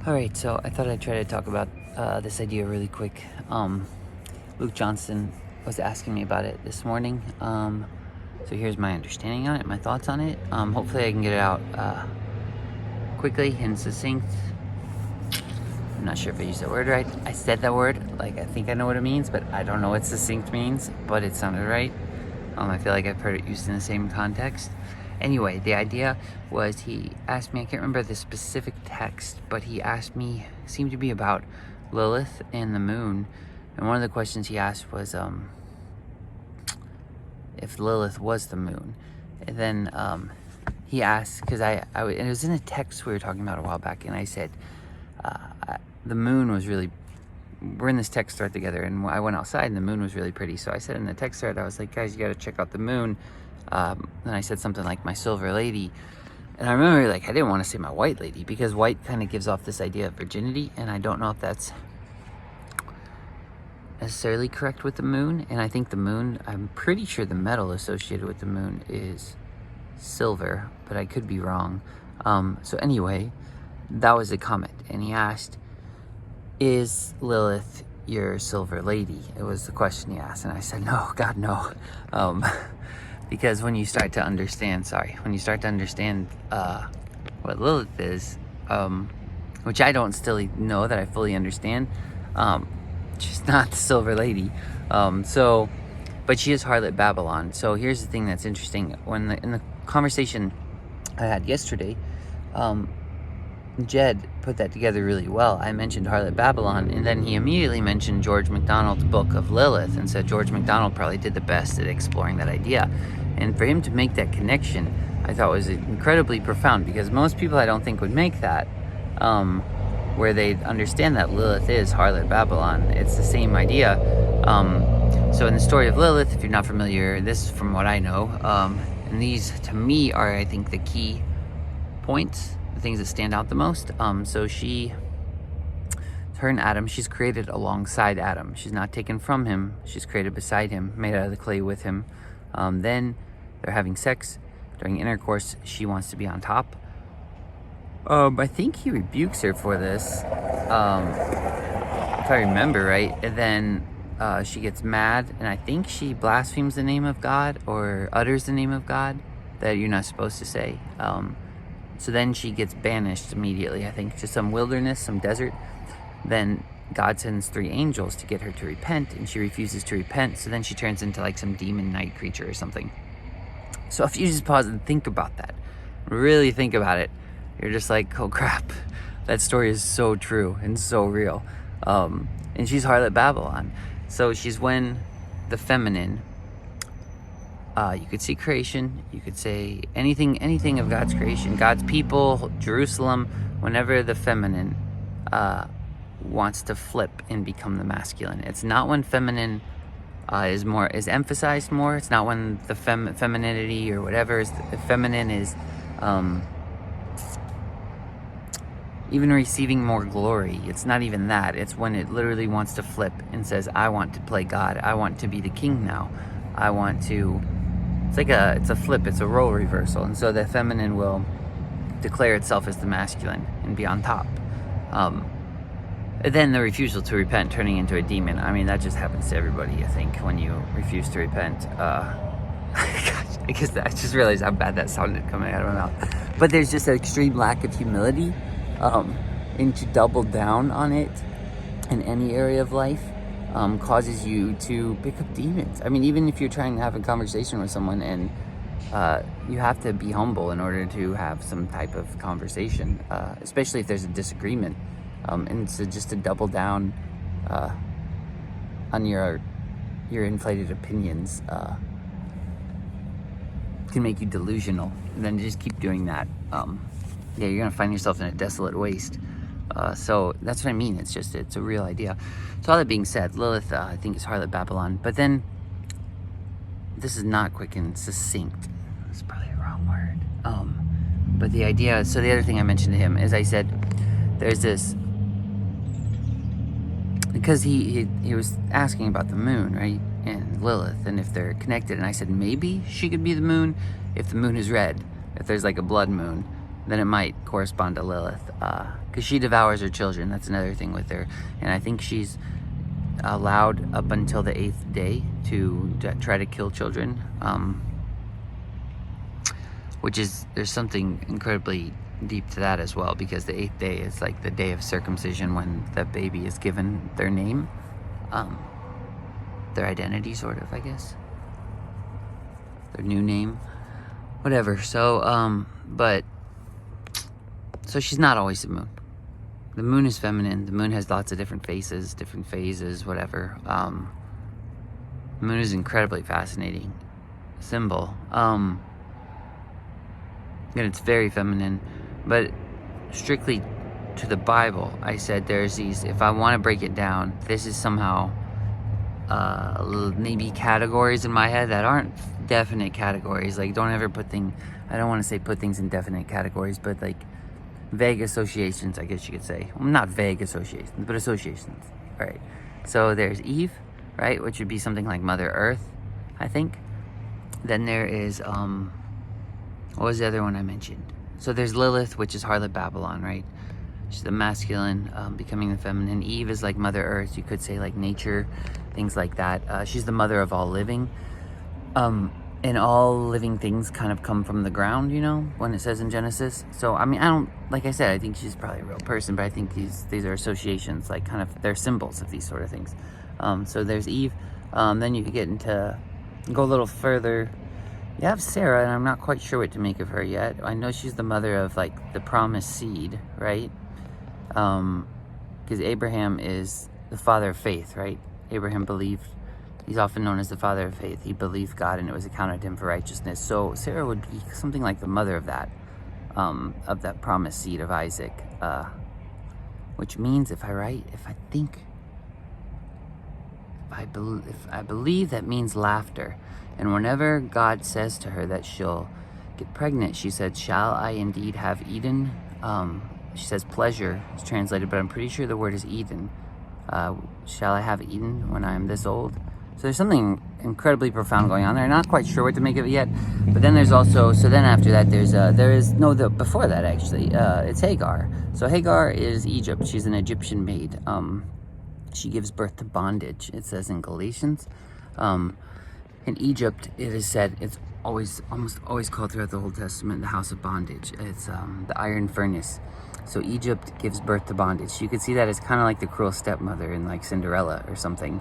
Alright, so I thought I'd try to talk about this idea really quick. Luke Johnson was asking me about it this morning. So here's my understanding on it, my thoughts on it. Hopefully I can get it out quickly and succinct. I'm not sure if I used that word right. I said that word, like I think I know what it means, but I don't know what succinct means, but it sounded right. I feel like I've heard it used in the same context. Anyway, the idea was he asked me, I can't remember the specific text, but he asked me, seemed to be about Lilith and the moon. And one of the questions he asked was if Lilith was the moon. And then he asked, because it was in a text we were talking about a while back, and I said, the moon was really, we're in this text thread together, and I went outside and the moon was really pretty. So I said in the text thread, I was like, guys, you got to check out the moon. And I said something like my silver lady. And I remember, like, I didn't want to say my white lady because white kind of gives off this idea of virginity. And I don't know if that's necessarily correct with the moon. And I think the moon, I'm pretty sure the metal associated with the moon is silver, but I could be wrong. So anyway, that was a comment. And he asked, is Lilith your silver lady? It was the question he asked. And I said, no, God, no. Because when you start to understand, what Lilith is, which I don't still know that I fully understand, she's not the silver lady. But she is harlot Babylon. So here's the thing that's interesting. In the conversation I had yesterday, Jed put that together really well. I mentioned harlot Babylon, and then he immediately mentioned George MacDonald's book of Lilith and said George MacDonald probably did the best at exploring that idea. And for him to make that connection, I thought was incredibly profound, because most people I don't think would make that, where they understand that Lilith is harlot Babylon. It's the same idea. So in the story of Lilith, if you're not familiar, this is from what I know, and these to me are, I think, the key points, the things that stand out the most. So her and Adam, she's created alongside Adam. She's not taken from him. She's created beside him, made out of the clay with him. Then they're having sex. During intercourse, she wants to be on top. I think he rebukes her for this, if I remember right. And then she gets mad, and I think she blasphemes the name of God, or utters the name of God that you're not supposed to say. So then she gets banished immediately, I think, to some wilderness, some desert. Then God sends 3 angels to get her to repent, and she refuses to repent. So then she turns into like some demon night creature or something. So if you just pause and think about that, really think about it, you're just like, oh crap, that story is so true and so real. And she's harlot Babylon. So she's when the feminine, you could see creation, you could say anything of God's creation, God's people, Jerusalem, whenever the feminine wants to flip and become the masculine. It's not when feminine is emphasized more. It's not when the femininity or whatever is the feminine is even receiving more glory. It's not even that. It's when it literally wants to flip and says, I want to play God. I want to be the king now. I want to. It's a flip. It's a role reversal. And so the feminine will declare itself as the masculine and be on top. Then the refusal to repent turning into a demon. I mean, that just happens to everybody, I think, when you refuse to repent. Gosh, I guess I just realized how bad that sounded coming out of my mouth. But there's just an extreme lack of humility, and to double down on it in any area of life causes you to pick up demons. I mean, even if you're trying to have a conversation with someone, and you have to be humble in order to have some type of conversation, especially if there's a disagreement. And so just to double down on your inflated opinions can make you delusional. And then just keep doing that. You're gonna find yourself in a desolate waste. So that's what I mean. It's a real idea. So all that being said, Lilith, I think, is harlot Babylon. But then this is not quick and succinct. It's probably the wrong word. But the idea. So the other thing I mentioned to him is, I said, there's this. Because he was asking about the moon, right? And Lilith, and if they're connected. And I said, maybe she could be the moon if the moon is red. If there's like a blood moon, then it might correspond to Lilith. because she devours her children. That's another thing with her. And I think she's allowed up until the 8th day to try to kill children, which is, there's something incredibly deep to that as well, because the 8th day is like the day of circumcision, when the baby is given their name, their identity, sort of, I guess, their new name, whatever. So so she's not always the moon. The moon is feminine. The moon has lots of different faces, different phases, whatever. The moon is an incredibly fascinating symbol. And it's very feminine. But strictly to the Bible, I said there's these, if I want to break it down, this is somehow maybe categories in my head that aren't definite categories. Like, don't ever put things, I don't want to say put things in definite categories, but like vague associations, I guess you could say. Well, not vague associations, but associations. All right. So there's Eve, right, which would be something like Mother Earth, I think. Then there is, what was the other one I mentioned? So there's Lilith, which is harlot Babylon, right? She's the masculine, becoming the feminine. Eve is like Mother Earth. You could say like nature, things like that. She's the mother of all living. And all living things kind of come from the ground, you know, when it says in Genesis. So, I mean, I don't, like I said, I think she's probably a real person, but I think these are associations, like kind of, they're symbols of these sort of things. So there's Eve. Then you could get into, go a little further. You have Sarah, and I'm not quite sure what to make of her yet. I know she's the mother of like the promised seed, right? Because Abraham is the father of faith, right? Abraham believed. He's often known as the father of faith. He believed God, and it was accounted to him for righteousness. So Sarah would be something like the mother of that promised seed of Isaac, which means, if I believe that means laughter. And whenever God says to her that she'll get pregnant, she said, "Shall I indeed have Eden?" She says pleasure is translated, but I'm pretty sure the word is Eden. Shall I have Eden when I am this old? So there's something incredibly profound going on there. Not quite sure what to make of it yet. But then there's also, so then after that, before that actually, it's Hagar. So Hagar is Egypt. She's an Egyptian maid. She gives birth to bondage, it says in Galatians. In Egypt, it is said, it's almost always called throughout the Old Testament the house of bondage. It's the iron furnace. So Egypt gives birth to bondage. You could see that as kind of like the cruel stepmother in like Cinderella or something.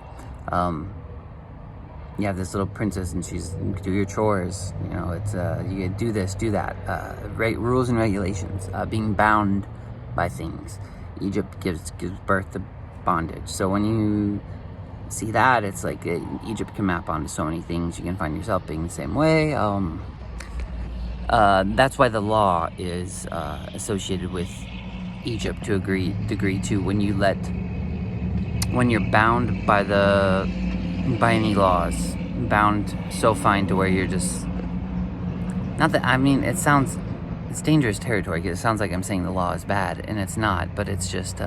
You have this little princess, and she's, do your chores, you know, it's you do this, do that, rules and regulations, being bound by things. Egypt gives birth to bondage. So when you see that, it's like Egypt can map onto so many things. You can find yourself being the same way. That's why the law is associated with Egypt to a degree too. When you're bound by any laws, bound so fine to where you're just, not that, I mean, it's dangerous territory, because it sounds like I'm saying the law is bad, and it's not, but it's just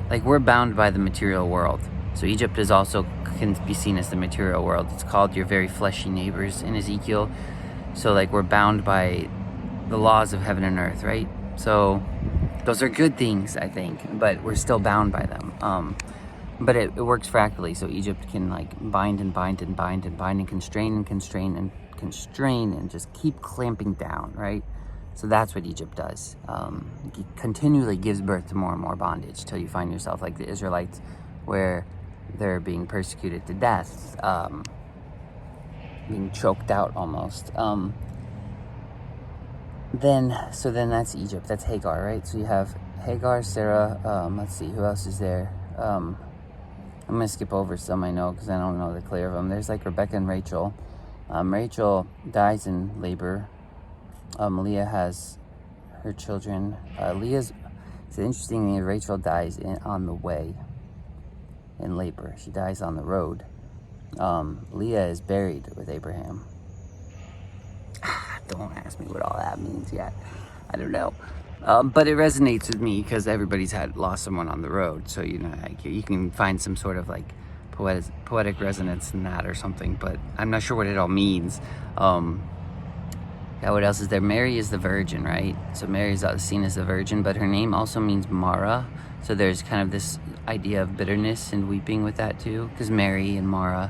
like we're bound by the material world. So Egypt is also, can be seen as the material world. It's called your very fleshy neighbors in Ezekiel. So like we're bound by the laws of heaven and earth, right? So those are good things, I think, but we're still bound by them. But it works fractally, so Egypt can like bind and bind and bind and bind and constrain and constrain and constrain and just keep clamping down, right? So that's what Egypt does. It continually gives birth to more and more bondage till you find yourself like the Israelites, where they're being persecuted to death, being choked out almost. Then that's Egypt. That's Hagar, right? So you have Hagar, Sarah. Let's see, who else is there? I'm going to skip over some I know, because I don't know the clear of them. There's like Rebecca and Rachel. Rachel dies in labor. Leah has her children. It's an interesting thing. Rachel dies on the way in labor. She dies on the road. Leah is buried with Abraham. Don't ask me what all that means yet. I don't know. But it resonates with me because everybody's lost someone on the road. So, you know, like, you can find some sort of like poetic resonance in that or something. But I'm not sure what it all means. Yeah, what else is there? Mary is the virgin, right? So Mary's seen as the virgin, but her name also means Mara. So there's kind of this idea of bitterness and weeping with that too, because Mary and Mara,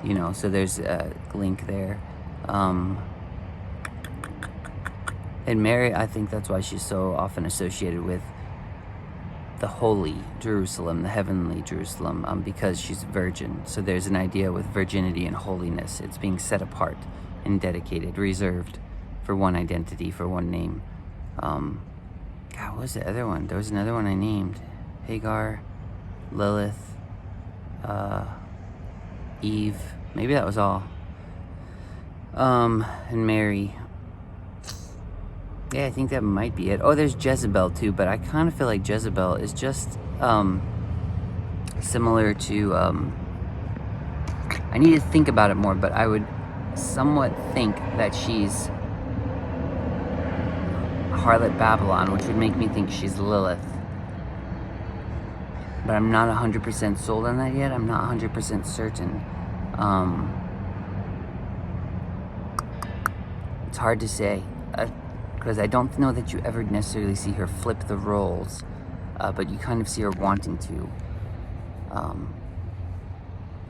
you know, so there's a link there. And Mary, I think that's why she's so often associated with the holy Jerusalem, the heavenly Jerusalem, because she's a virgin. So there's an idea with virginity and holiness. It's being set apart and dedicated, reserved for one identity, for one name. God, what was the other one? There was another one I named. Hagar, Lilith, Eve. Maybe that was all. And Mary. Yeah, I think that might be it. Oh, there's Jezebel too, but I kind of feel like Jezebel is just similar to... I need to think about it more, but I would somewhat think that she's harlot Babylon, which would make me think she's Lilith. But I'm not 100% sold on that yet. I'm not 100% certain. It's hard to say. Because I don't know that you ever necessarily see her flip the roles, but you kind of see her wanting to.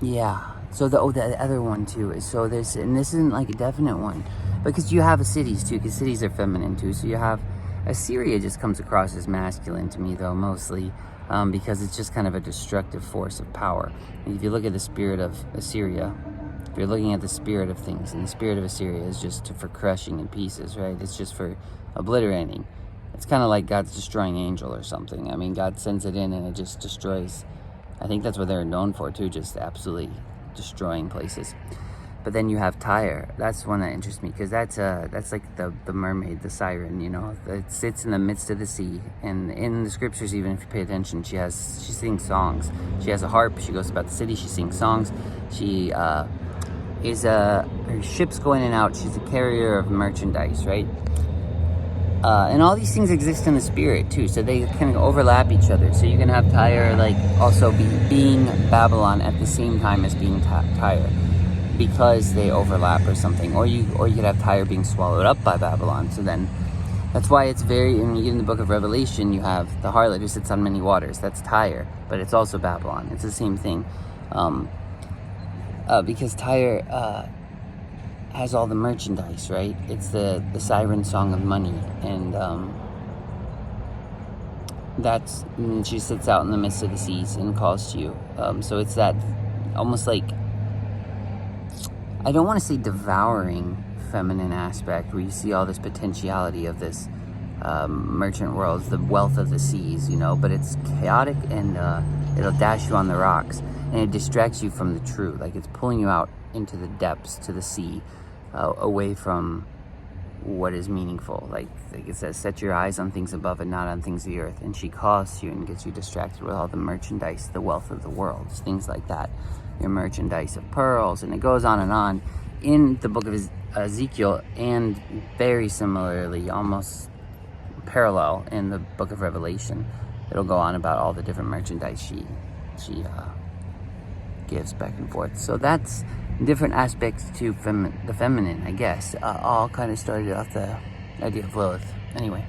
Yeah. So the other one too is, so there's, and this isn't like a definite one, because you have cities too, because cities are feminine too. So you have Assyria, just comes across as masculine to me though, mostly, because it's just kind of a destructive force of power. And if you look at the spirit of Assyria, if you're looking at the spirit of things, and the spirit of Assyria is just for crushing in pieces, right? It's just for obliterating. It's kind of like God's destroying angel or something. I mean, God sends it in and it just destroys. I think that's what they're known for too, just absolutely destroying places. But then you have Tyre. That's one that interests me, because that's like the mermaid, the siren, you know, that sits in the midst of the sea. And in the scriptures, even if you pay attention, she sings songs. She has a harp. She goes about the city. She sings songs. She her ship's going in and out. She's a carrier of merchandise, right? And all these things exist in the spirit too, so they kind of overlap each other. So you can have Tyre like also being Babylon at the same time as being Tyre, because they overlap or something. Or you could have Tyre being swallowed up by Babylon. So then that's why it's very, when you get in the book of Revelation, you have the harlot who sits on many waters. That's Tyre, but it's also Babylon. It's the same thing. Because Tyre has all the merchandise, right? It's the siren song of money, and she sits out in the midst of the seas and calls to you. So it's that almost like, I don't want to say devouring feminine aspect, where you see all this potentiality of this merchant world, the wealth of the seas, you know, but it's chaotic, and it'll dash you on the rocks, and it distracts you from the true. Like, it's pulling you out into the depths, to the sea, away from what is meaningful. Like it says, set your eyes on things above and not on things of the earth. And she calls to you and gets you distracted with all the merchandise, the wealth of the world, things like that. Your merchandise of pearls, and it goes on in the book of Ezekiel, and very similarly, almost parallel, in the book of Revelation. It'll go on about all the different merchandise she gives back and forth. So that's different aspects to the feminine, I guess. All kind of started off the idea of Lilith. Anyway.